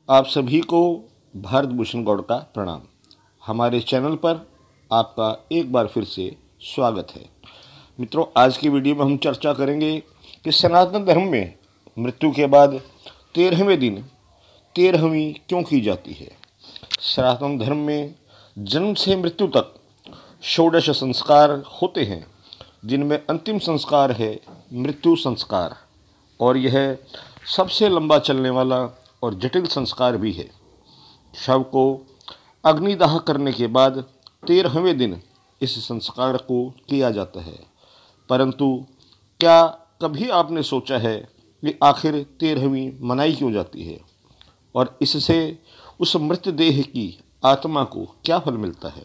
आप सभी को भारत भूषण गौड़ का प्रणाम। हमारे चैनल पर आपका एक बार फिर से स्वागत है। मित्रों, आज की वीडियो में हम चर्चा करेंगे कि सनातन धर्म में मृत्यु के बाद 13वें दिन 13वीं क्यों की जाती है। सनातन धर्म में जन्म से मृत्यु तक 16 संस्कार होते हैं, जिनमें अंतिम संस्कार है मृत्यु संस्कार, और यह सबसे लंबा चलने वाला और जटिल संस्कार भी है। शव को अग्निदाह करने के बाद 13वें दिन इस संस्कार को किया जाता है। परंतु क्या कभी आपने सोचा है कि आखिर 13वीं मनाई क्यों जाती है और इससे उस मृतदेह की आत्मा को क्या फल मिलता है?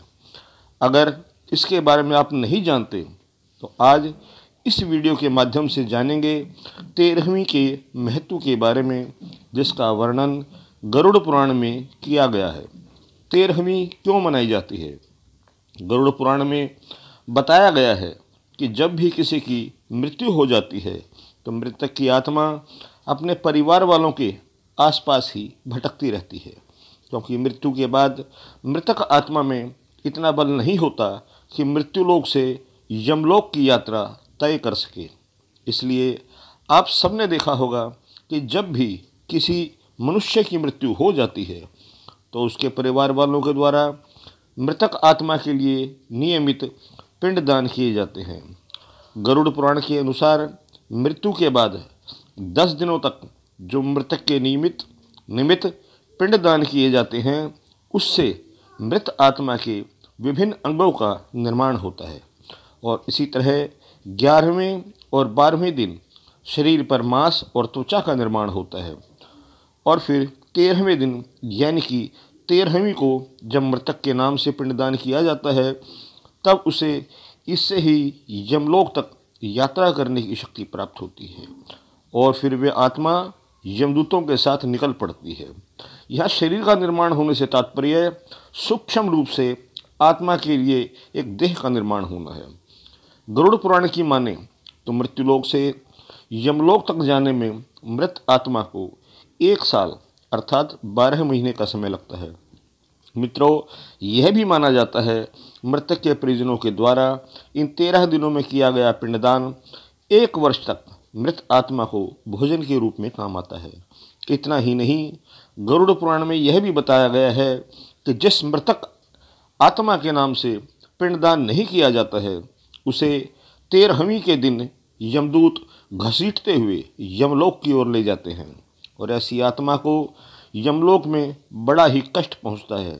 अगर इसके बारे में आप नहीं जानते तो आज इस वीडियो के माध्यम से जानेंगे 13वीं के महत्व के बारे में, जिसका वर्णन गरुड़ पुराण में किया गया है। 13वीं क्यों मनाई जाती है? गरुड़ पुराण में बताया गया है कि जब भी किसी की मृत्यु हो जाती है तो मृतक की आत्मा अपने परिवार वालों के आसपास ही भटकती रहती है, क्योंकि मृत्यु के बाद मृतक आत्मा में इतना बल नहीं होता कि मृत्युलोक से यमलोक की यात्रा तय कर सके। इसलिए आप सबने देखा होगा कि जब भी किसी मनुष्य की मृत्यु हो जाती है तो उसके परिवार वालों के द्वारा मृतक आत्मा के लिए नियमित पिंडदान किए जाते हैं। गरुड़ पुराण के अनुसार मृत्यु के बाद 10 दिनों तक जो मृतक के निमित्त पिंडदान किए जाते हैं, उससे मृत आत्मा के विभिन्न अंगों का निर्माण होता है। और इसी तरह 11वें और 12वें दिन शरीर पर मांस और त्वचा का निर्माण होता है, और फिर 13वें दिन यानी कि 13वीं को जब मृतक के नाम से पिंडदान किया जाता है, तब उसे इससे ही यमलोक तक यात्रा करने की शक्ति प्राप्त होती है और फिर वे आत्मा यमदूतों के साथ निकल पड़ती है। यह शरीर का निर्माण होने से तात्पर्य सूक्ष्म रूप से आत्मा के लिए एक देह का निर्माण होना है। गरुड़ पुराण की माने तो मृत्युलोक से यमलोक तक जाने में मृत आत्मा को 1 साल अर्थात 12 महीने का समय लगता है। मित्रों, यह भी माना जाता है मृतक के परिजनों के द्वारा इन 13 दिनों में किया गया पिंडदान 1 वर्ष तक मृत आत्मा को भोजन के रूप में काम आता है। इतना ही नहीं, गरुड़ पुराण में यह भी बताया गया है कि जिस मृतक आत्मा के नाम से पिंडदान नहीं किया जाता है, उसे 13वीं के दिन यमदूत घसीटते हुए यमलोक की ओर ले जाते हैं, और ऐसी आत्मा को यमलोक में बड़ा ही कष्ट पहुंचता है।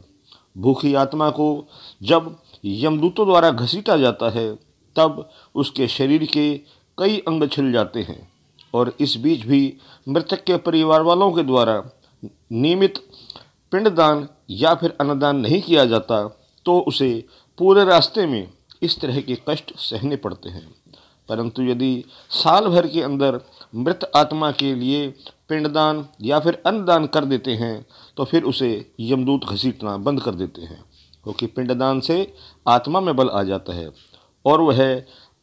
भूखी आत्मा को जब यमदूतों द्वारा घसीटा जाता है, तब उसके शरीर के कई अंग छिल जाते हैं, और इस बीच भी मृतक के परिवार वालों के द्वारा नियमित पिंडदान या फिर अन्नदान नहीं किया जाता, तो उसे पूरे रास्ते में इस तरह के कष्ट सहने पड़ते हैं। परंतु यदि साल भर के अंदर मृत आत्मा के लिए पिंडदान या फिर अन्नदान कर देते हैं, तो फिर उसे यमदूत घसीटना बंद कर देते हैं, क्योंकि पिंडदान से आत्मा में बल आ जाता है और वह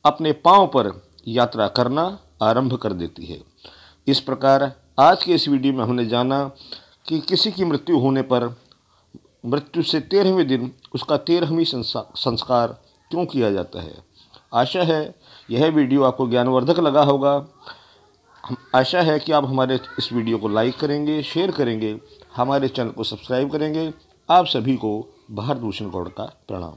अपने पांव पर यात्रा करना आरंभ कर देती है। इस प्रकार आज के इस वीडियो में हमने जाना कि किसी की मृत्यु होने पर मृत्यु से 13वें दिन उसका 13वीं संस्कार क्यों किया जाता है। आशा है यह वीडियो आपको ज्ञानवर्धक लगा होगा। आशा है कि आप हमारे इस वीडियो को लाइक करेंगे, शेयर करेंगे, हमारे चैनल को सब्सक्राइब करेंगे। आप सभी को भारत भूषण गौड़ का प्रणाम।